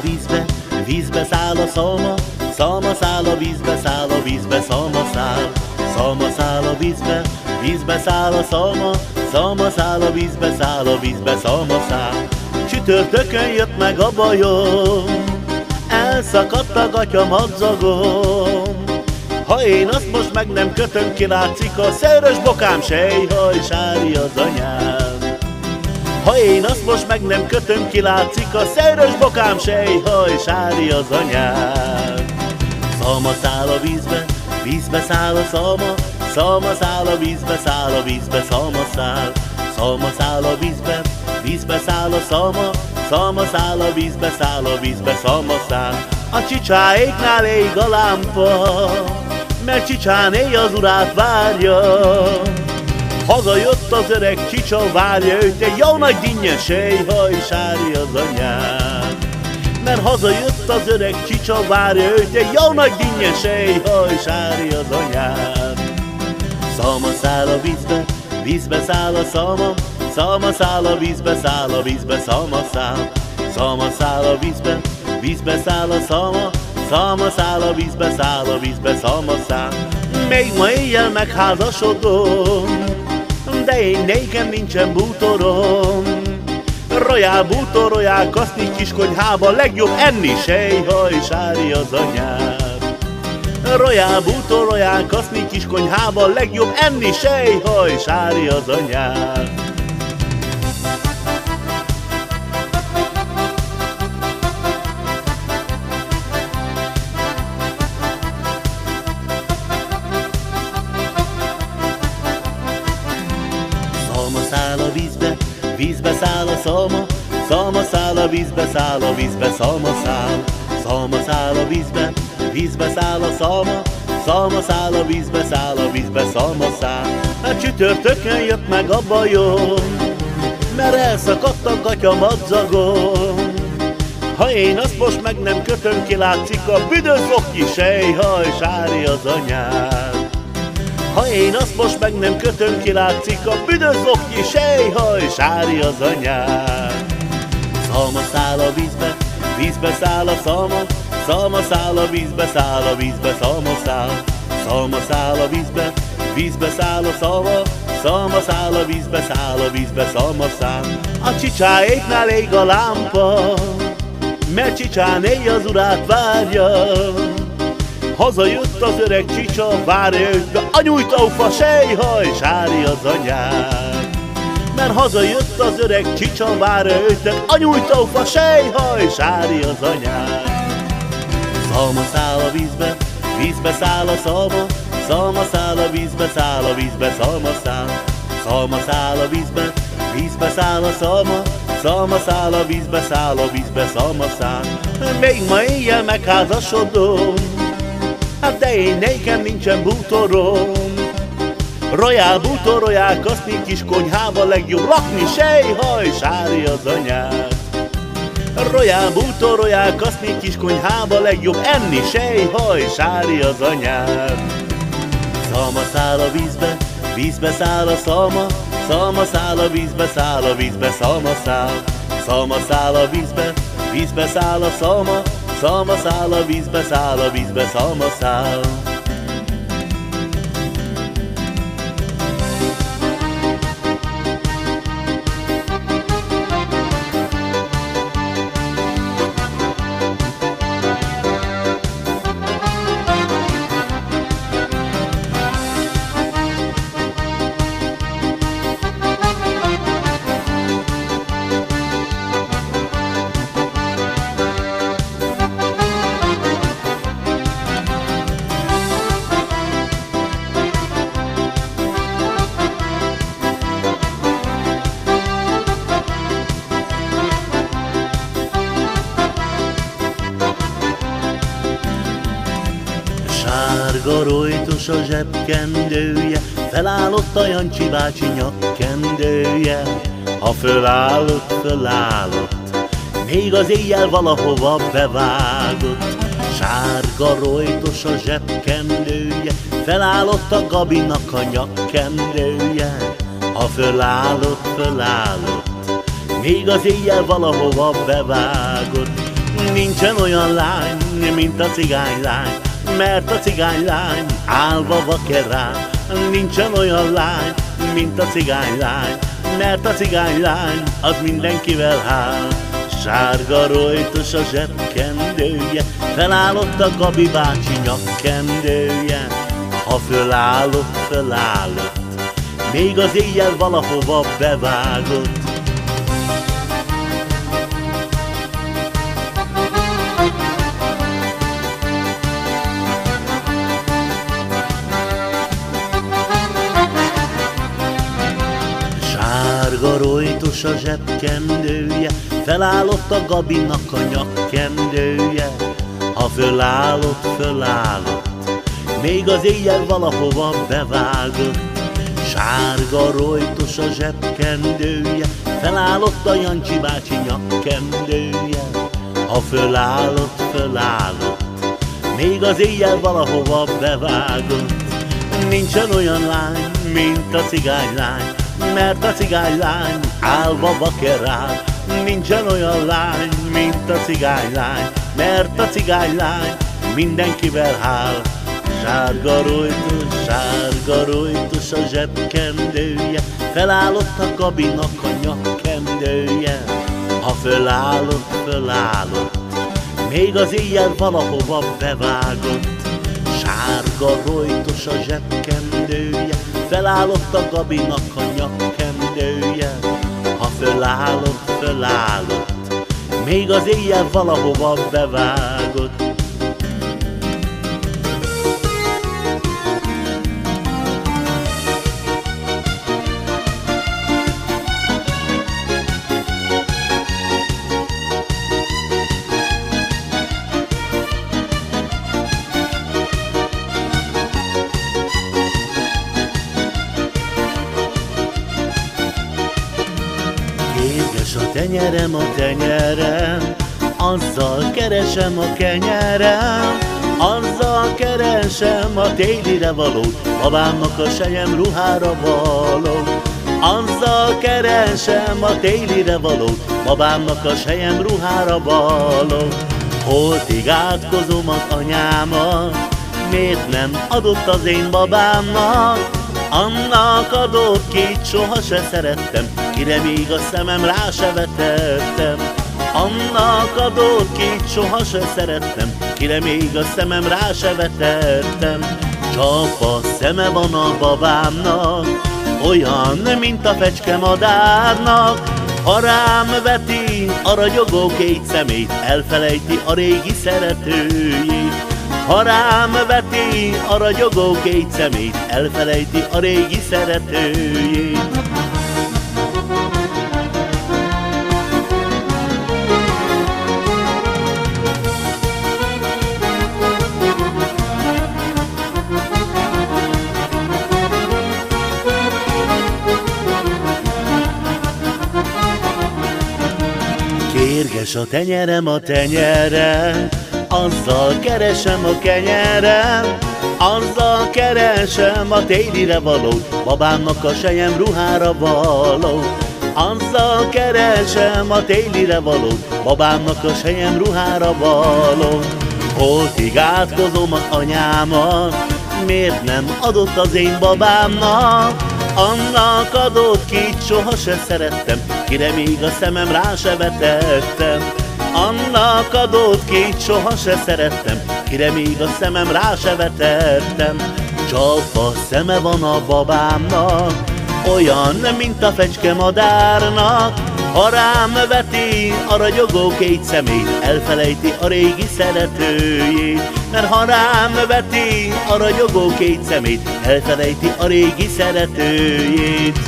vízbe, vízbe száll a szalma, szalma száll a vízbe, száll a vízbe, szalma száll. Szalma száll a vízbe, vízbe száll a szalma, szalma száll a vízbe, száll a vízbe, szalma száll. Csütörtökön jött meg a bajom, elszakadt a gatya madzagom. Ha én azt most meg nem kötöm, kilátszik a szőrös bokám, sejhaj, sári az anyám. Ha én azt most meg nem kötöm, kilátszik a szőrös bokám, sejhaj, sári az anyám. Szalma száll a vízbe, vízbe száll a szalma, szalma száll a vízbe, száll a vízbe, szalma száll. Szalma száll a vízbe, vízbe száll a szalma, szalma száll a vízbe, száll a vízbe, szalma száll. A csicsáéknál ég a lámpa, mert csicsáné az urát várja. Hazajött az öreg csicsa, várja őt egy jó nagy dinnyen, sejhaj, sári az anyám. Mert hazajött az öreg csicsa, várja őt egy jó nagy dinnyen, sejhaj, sári az anyám. Szalma száll a vízbe, vízbe száll a szalma, szalma száll a vízbe, száll a vízbe, szalma száll. Szalma száll a vízbe, vízbe száll a szalma, szalma száll a vízbe, száll a vízbe, szalma száll. Még ma éjjel megházasodom, de én nékem nincsen bútorom. Rojál bútor, rojál kaszni kiskonyhába, legjobb enni, sejhaj, sári az anyám. Rojál bútor, rojál kaszni kiskonyhába, legjobb enni, sejhaj, sári az anyám. Szalma száll a vízbe, vízbe száll a szalma, szalma száll a vízbe, száll a vízbe, szalma száll. Szalma száll a vízbe, vízbe száll a szalma, szalma száll a vízbe, száll a vízbe, szalma száll. A csütörtökön jött meg a bajom, mert elszakadt a gatya madzagom. Ha én azt most meg nem kötöm, kilátszik a büdös okki, sejhaj, sári az anyám. Ha én azt most meg nem kötöm, kilátszik a büdös okki, sejhaj, sári az anyám. Szalma száll a vízbe, vízbe száll a szalma, szalma száll a vízbe, száll a vízbe, szalma száll. Szalma száll a vízbe, vízbe száll a szalma, szalma száll a vízbe, száll a vízbe, szalma száll. A csicsáéknál ég a lámpa, mert csicsáné az urát várja. Hazajött az öreg csicsa, várja őt, de anyújt aufa, sejhaj, sári az anyám. Mert hazajött az öreg csicsa, várja őt, de anyújt aufa, sejhaj, sári az anyám. Szalma száll a vízbe, vízbe száll a szalma, szalma száll a vízbe, száll a vízbe, szalma száll. Szalma száll a vízbe, vízbe száll a szalma, szalma száll a vízbe, száll a vízbe, szalma száll. Még ma éjjel megházasodom, hát de én nékem nincsen bútorom. Rojál bútor, rojál kaszni kiskonyhába, legjobb lakni, sejhaj, sári az anyát. Rojál bútor, rojál kaszni kiskonyhába, legjobb enni, sejhaj, sári az anyát. Szalma száll a vízbe, vízbe száll a szalma, szalma száll a vízbe, száll a vízbe, szalma száll. Szalma száll a vízbe, vízbe száll a szalma, szalma száll a vízbe, száll a vízbe, szalma száll. Sárga rojtos a zsebkendője, felállott a Jancsi bácsi nyakkendője. Ha fölállott, fölállott, még az éjjel valahova bevágott. Sárga rojtos a zsebkendője, felállott a Gabinak a nyakkendője. Ha fölállott, fölállott, még az éjjel valahova bevágott. Nincsen olyan lány, mint a cigánylány, mert a cigánylány állva vakerál. Nincsen olyan lány, mint a cigánylány, mert a cigánylány az mindenkivel áll. Sárga rojtos a zsebkendője, felállott a Gabi bácsi nyakkendője. Ha fölállott, fölállott, még az éjjel valahova bevágott. Sárga rojtos a zsebkendője, felállott a Gabinak a nyakkendője. Ha fölállott, fölállott, még az éjjel valahova bevágott. Sárga rojtos a zsebkendője, felállott a Jancsi bácsi nyakkendője. Ha fölállott, fölállott, még az éjjel valahova bevágott. Nincsen olyan lány, mint a cigánylány, mert a cigánylány állva vakerál. Nincsen olyan lány, mint a cigánylány, mert a cigánylány mindenkivel áll. Sárga rojtos a zsebkendője, felállott a Gabinak a nyakkendője. Ha fölállott, fölállott, még az éjjel valahova bevágott. Sárga rojtos a zsebkendője, felállott a Gabinak a nyakkendője. Ha fölállott, fölállott, még az éjjel valahova bevágott. Kérges a tenyerem, azzal keresem a kenyerem, azzal keresem a télire valót, babámnak a sejem ruhára való. Azzal keresem a télire valót, babámnak a sejem ruhára való. Holtig átkozom az anyámat, miért nem adott az én babámnak? Annak adott, kit soha se szerettem, kire még a szemem rá se vetettem. Annak adott, kit soha se szerettem, kire még a szemem rá se vetettem. Csak a szeme van a babámnak, olyan, mint a fecske madárnak. Ha rám veti a ragyogó két szemét, elfelejti a régi szeretőjét. Ha rám veti a ragyogó két szemét, elfelejti a régi szeretőjét. Kérges a tenyerem, azzal keresem a kenyerem, azzal keresem a télire valót, babámnak a sejem ruhára való. Azzal keresem a télire valót, babámnak a sejem ruhára való. Holtig átkozom az anyámat, miért nem adott az én babámnak? Annak adott, kit soha se szerettem, kire még a szemem rá se vetettem. Annak adott, kit soha se szerettem, kire még a szemem rá se vetettem. Csak a szeme van a babámnak, olyan, mint a fecske madárnak. Ha rám veti a ragyogó két szemét, elfelejti a régi szeretőjét. Mert ha rám veti a ragyogó két szemét, elfelejti a régi szeretőjét.